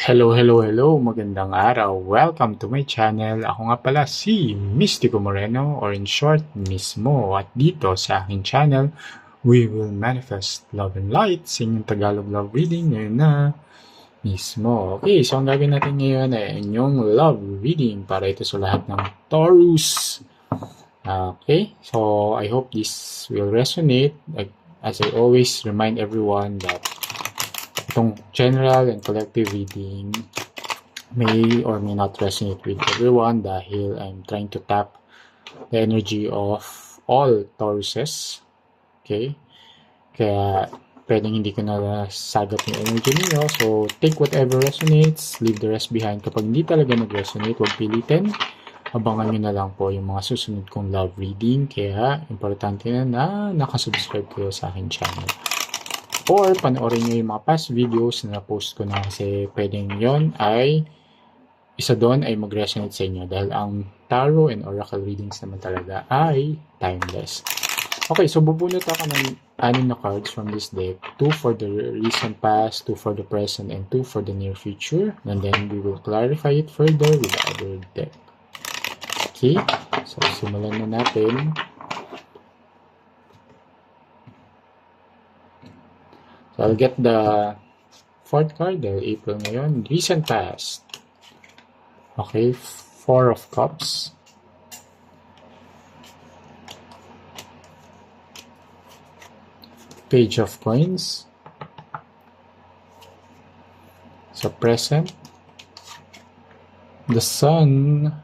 Hello. Magandang araw. Welcome to my channel. Ako nga pala si Mystico Moreno or in short, Mismo. At dito sa aking channel, we will manifest love and light sa inyong Tagalog love reading ngayon na mismo. Okay, so ang gagawin natin ngayon ay inyong love reading para ito sa lahat ng Taurus. Okay, so I hope this will resonate. As I always remind everyone that itong general and collective reading may or may not resonate with everyone dahil I'm trying to tap the energy of all Tauruses. Okay? Kaya pwedeng hindi ko na sagap yung energy niyo. So, take whatever resonates, leave the rest behind. Kapag hindi talaga nag-resonate, huwag pilitin. Abangan nyo na lang po yung mga susunod kong love reading. Kaya, importante na nakasubscribe kayo sa akin channel. Or, panoorin nyo yung mga past videos na na-post ko na kasi pwedeng yon ay isa doon ay mag-resonate sa inyo dahil ang tarot and oracle readings naman talaga ay timeless. Okay, so bubunot ako ng 6 na cards from this deck. 2 for the recent past, 2 for the present, and 2 for the near future. And then we will clarify it further with the other deck. Okay, so simulan na natin. So I'll get the 4th card dahil April ngayon. Recent past. Okay, 4 of Cups. Page of Coins. So present. The Sun.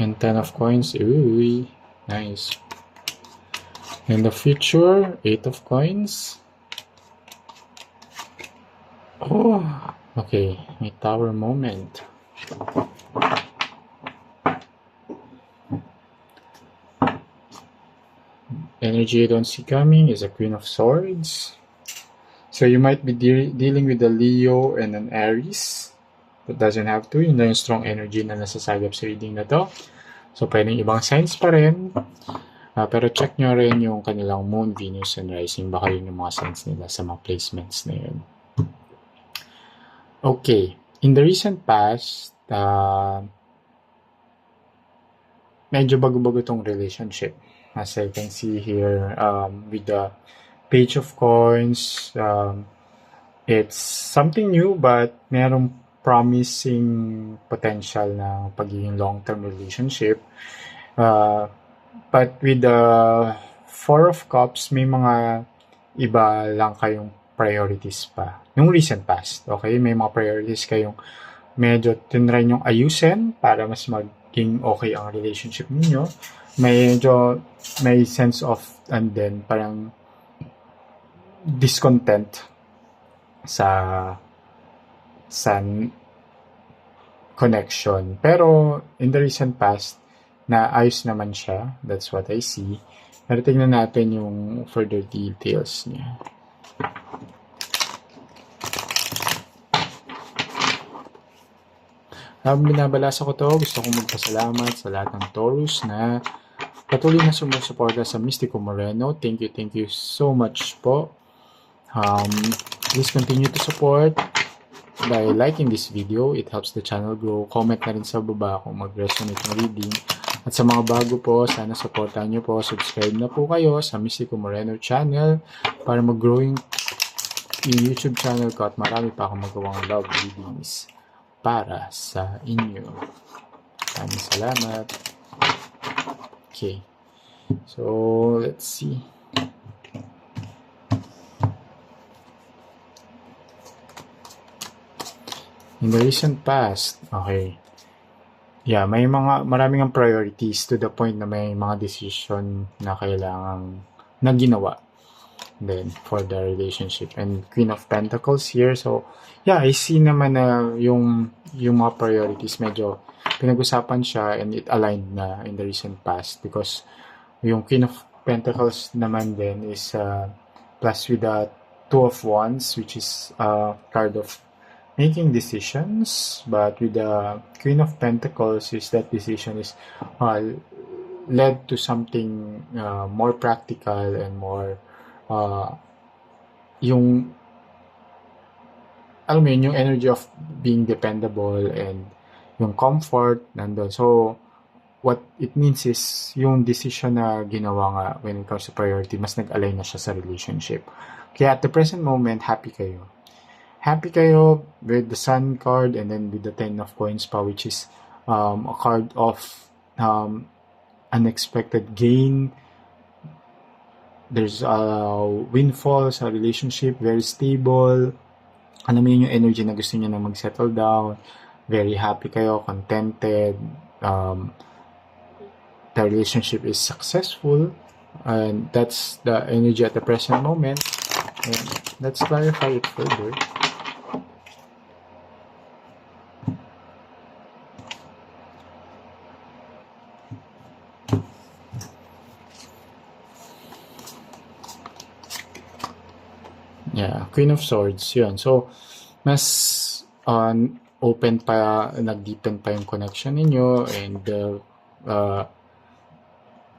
And 10 of Coins. Ooh, nice. In the future, 8 of Coins. Oh, okay, may Tower moment. Energy you don't see coming is a Queen of Swords. So you might be dealing with a Leo and an Aries. But doesn't have to. Yun na yung strong energy na nasasagap sa reading na to. So pwedeng ibang signs pa rin. Pero check nyo rin yung kanilang Moon, Venus, and Rising. Baka yun yung mga signs nila sa mga placements na yun. Okay, in the recent past, medyo bago-bago tong relationship. As I can see here, with the Page of Coins, it's something new but merong promising potential na pagiging long-term relationship. But with the 4 of Cups, may mga iba lang kayong priorities pa. Nung recent past, okay? May mga priorities kayong medyo tinry nyong ayusin para mas maging okay ang relationship niyo. Medyo may sense of, and then parang discontent sa connection. Pero in the recent past, naayos naman siya. That's what I see. Pero tingnan natin yung further details niya. Habang binabalasa ko to, gusto kong magpasalamat sa lahat ng Taurus na patuloy na sumusuporta sa Mystico Moreno. Thank you so much po. Please continue to support by liking this video. It helps the channel grow. Comment na rin sa baba kung mag-resonate ng reading. At sa mga bago po, sana supportan nyo po. Subscribe na po kayo sa Mystico Moreno channel para mag-grow yung YouTube channel ko at marami pa akong magawang love readings para sa inyo. Maraming salamat. Okay. So, let's see. In the recent past, okay. Yeah, may maraming ang priorities to the point na may mga decision na kailangang na ginawa. Then, for the relationship. And Queen of Pentacles here. So, yeah, I see naman na yung mga priorities medyo pinag-usapan siya and it aligned na in the recent past because yung Queen of Pentacles naman din is plus with the Two of Wands, which is a card of making decisions, but with the Queen of Pentacles is that decision is led to something more practical and more yung alam mo yun, yung energy of being dependable and yung comfort nandun. So, what it means is yung decision na ginawa nga when it comes to priority, mas nag-align na siya sa relationship. Kaya at the present moment, happy kayo. Happy kayo with the Sun card and then with the Ten of Coins pa, which is a card of unexpected gain. There's a windfall sa relationship, very stable. Alam mo yun yung energy na gusto niyo na mag-settle down. Very happy kayo, contented. The relationship is successful. And that's the energy at the present moment. And let's clarify it further. Yeah, Queen of Swords, yun. So, mas open pa, nag-deepen pa yung connection ninyo and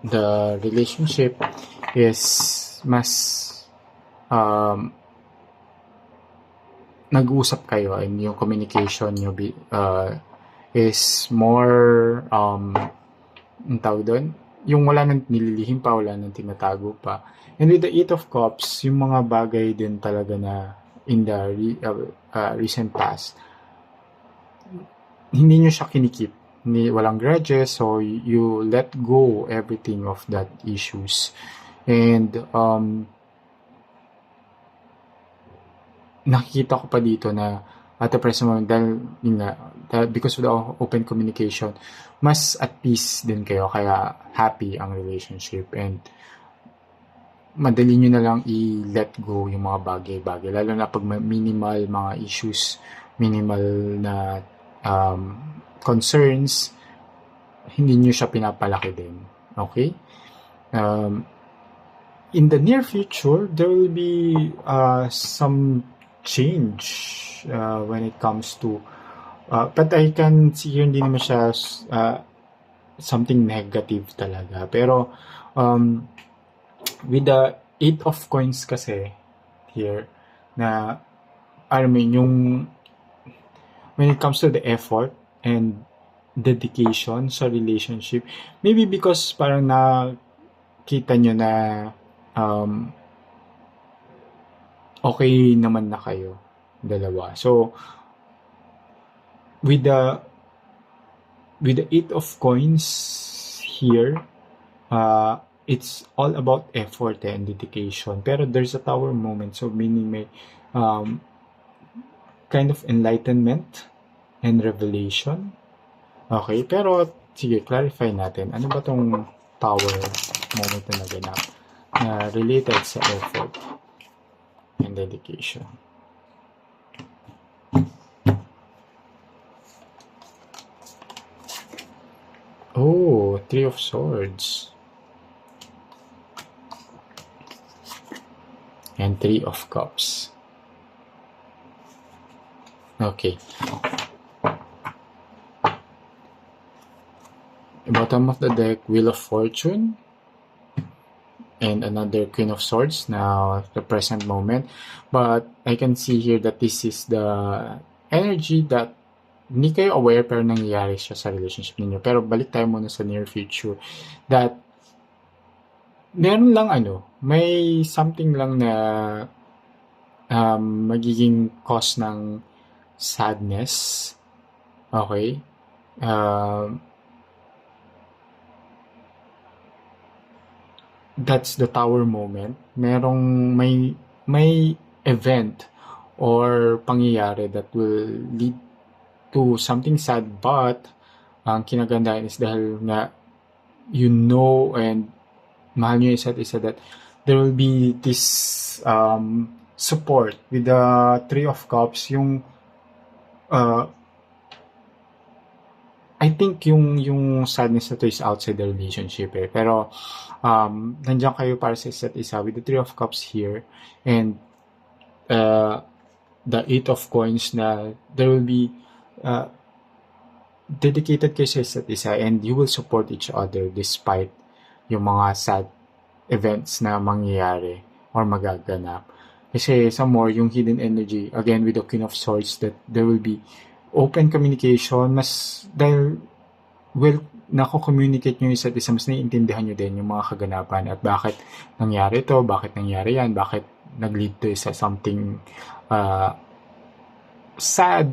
the relationship is mas nag-uusap kayo and yung communication nyo is more ang tawag doon, yung wala nang nililihim pa, wala nang tinatago pa. And with the Eight of Cups, yung mga bagay din talaga na in the recent past, hindi nyo siya kinikip. Walang grudges, so you let go everything of that issues. And nakikita ko pa dito na at the present moment, dahil because of the open communication, mas at peace din kayo, kaya happy ang relationship and madali nyo na lang i-let go yung mga bagay-bagay, lalo na pag minimal mga issues, minimal na concerns, hindi nyo siya pinapalaki din. Okay? In the near future, there will be some change when it comes to but I can see here hindi naman siya something negative talaga, pero with the Eight of Coins kasi here na I mean yung when it comes to the effort and dedication sa relationship, maybe because parang nakita nyo na okay naman na kayo dalawa. So with the Eight of Coins here, it's all about effort and dedication. Pero there's a Tower moment, so meaning may kind of enlightenment and revelation. Okay, pero sige, clarify natin. Ano ba tong Tower moment na naganap na related sa effort and dedication? Oh, Three of Swords. And Three of Cups. Okay. Bottom of the deck, Wheel of Fortune. And another Queen of Swords, now the present moment. But I can see here that this is the energy that hindi kayo aware pero nangyayari siya sa relationship ninyo. Pero balik tayo muna sa near future. That meron lang may something lang na magiging cause ng sadness. Okay? That's the Tower moment. Merong may event or pangyayari that will lead to something sad, but ang kinagandahan is dahil nga and mahal nyo isa't isa, that there will be this support with the Three of Cups. Yung I think yung sadness na to is outside the relationship pero nandiyan kayo para sa isa't isa with the Three of Cups here and the Eight of Coins, na there will be dedicated kayo sa isa't isa and you will support each other despite yung mga sad events na mangyayari or magaganap. Kasi some more, yung hidden energy, again with the Queen of Swords, that there will be open communication, mas dahil well, nako-communicate nyo yung isa't isa, mas naiintindihan nyo din yung mga kaganapan at bakit nangyari to, bakit nangyari yan, bakit nag-lead to sa something uh, sad,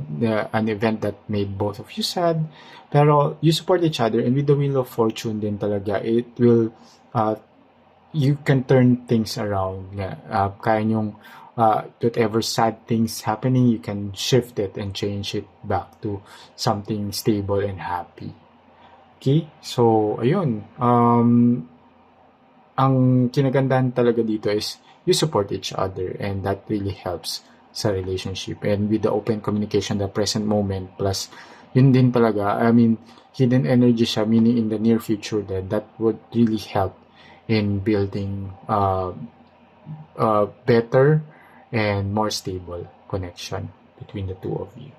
an event that made both of you sad. Pero you support each other, and with the Wheel of Fortune din talaga, it will, uh, you can turn things around. Kaya nyong, whatever sad things happening, you can shift it and change it back to something stable and happy. Okay? So, ayun. Ang kinagandahan talaga dito is you support each other, and that really helps sa relationship. And with the open communication, the present moment, plus yun din talaga, I mean, hidden energy siya, meaning in the near future that would really help in building better and more stable connection between the two of you.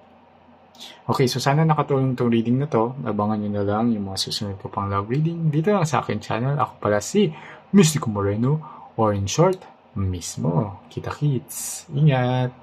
Okay, so sana nakatulong tong reading na to. Abangan nyo na lang yung mga susunod ko pang love reading dito lang sa akin channel. Ako pala si Mystico Moreno, or in short, Mismo. Kita-kits. Ingat!